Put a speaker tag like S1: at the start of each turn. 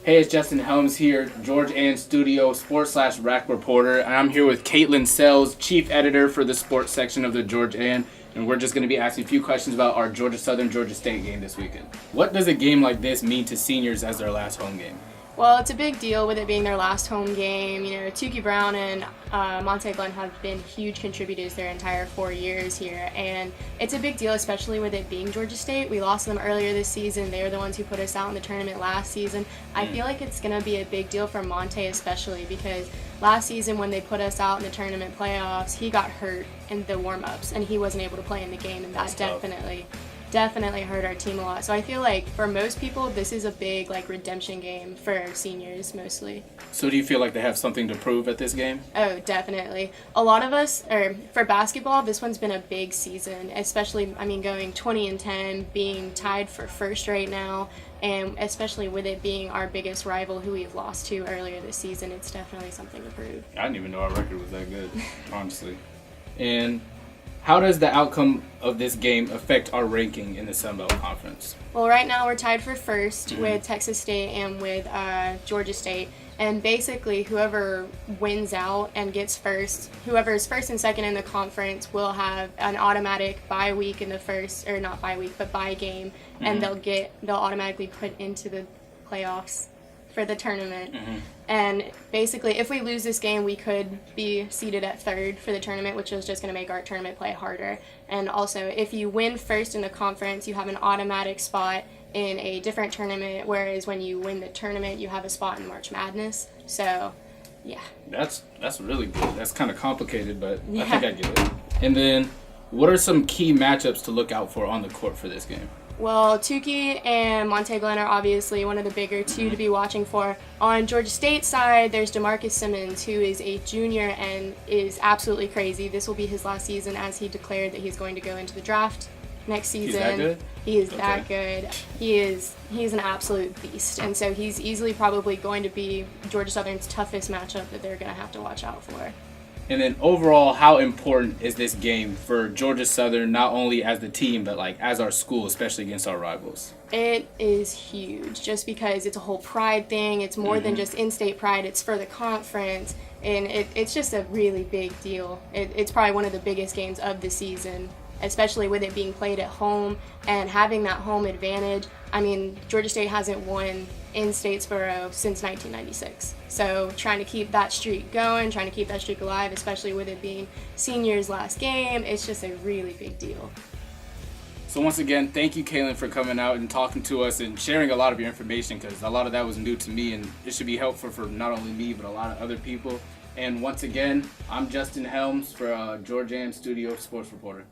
S1: Hey, it's Justin Helms here, George Ann Studio sports/rack reporter, and I'm here with Kaitlin Sells, chief editor for the sports section of the George Ann, and we're just going to be asking a few questions about our Georgia Southern-Georgia State game this weekend. What does a game like this mean to seniors as their last home game?
S2: Well, it's a big deal with it being their last home game. You know, Tukey Brown and Monte Glenn have been huge contributors their entire 4 years here, and it's a big deal, especially with it being Georgia State. We lost them earlier this season. They were the ones who put us out in the tournament last season. I feel like it's going to be a big deal for Monte especially because last season when they put us out in the tournament playoffs, he got hurt in the warm-ups, and he wasn't able to play in the game, and that definitely hurt our team a lot. So I feel like for most people, this is a big redemption game for seniors mostly.
S1: So do you feel like they have something to prove at this game?
S2: Oh, definitely. A lot of us, for basketball, this one's been a big season, especially, going 20-10, being tied for first right now, and especially with it being our biggest rival who we've lost to earlier this season, it's definitely something to prove.
S1: I didn't even know our record was that good, honestly. And how does the outcome of this game affect our ranking in the Sun Belt Conference?
S2: Well, right now we're tied for first with Texas State and with Georgia State. And basically, whoever wins out and gets first, whoever is first and second in the conference will have an automatic bye week in the first, or not bye week, but bye game, and they'll automatically put into the playoffs for the tournament. And basically, if we lose this game, we could be seated at third for the tournament, which is just going to make our tournament play harder. And also, if you win first in the conference, you have an automatic spot in a different tournament, whereas when you win the tournament, you have a spot in March Madness. So, yeah. That's
S1: really good. That's kind of complicated, but yeah. I think I get it. And then, what are some key matchups to look out for on the court for this game?
S2: Well, Tukey and Monte Glenn are obviously one of the bigger two to be watching for. On Georgia State's side, there's DeMarcus Simmons, who is a junior and is absolutely crazy. This will be his last season, as he declared that he's going to go into the draft next season.
S1: He's that good?
S2: He is that good. He's an absolute beast, and so he's easily probably going to be Georgia Southern's toughest matchup that they're going to have to watch out for.
S1: And then overall, how important is this game for Georgia Southern, not only as the team, but as our school, especially against our rivals?
S2: It is huge, just because it's a whole pride thing. It's more than just in-state pride. It's for the conference, and it's just a really big deal. It's probably one of the biggest games of the season, especially with it being played at home and having that home advantage. Georgia State hasn't won in Statesboro since 1996. So trying to keep that streak going, trying to keep that streak alive, especially with it being seniors' last game, it's just a really big deal.
S1: So once again, thank you, Kaitlin, for coming out and talking to us and sharing a lot of your information, because a lot of that was new to me, and it should be helpful for not only me, but a lot of other people. And once again, I'm Justin Helms for George Ann Studio Sports Reporter.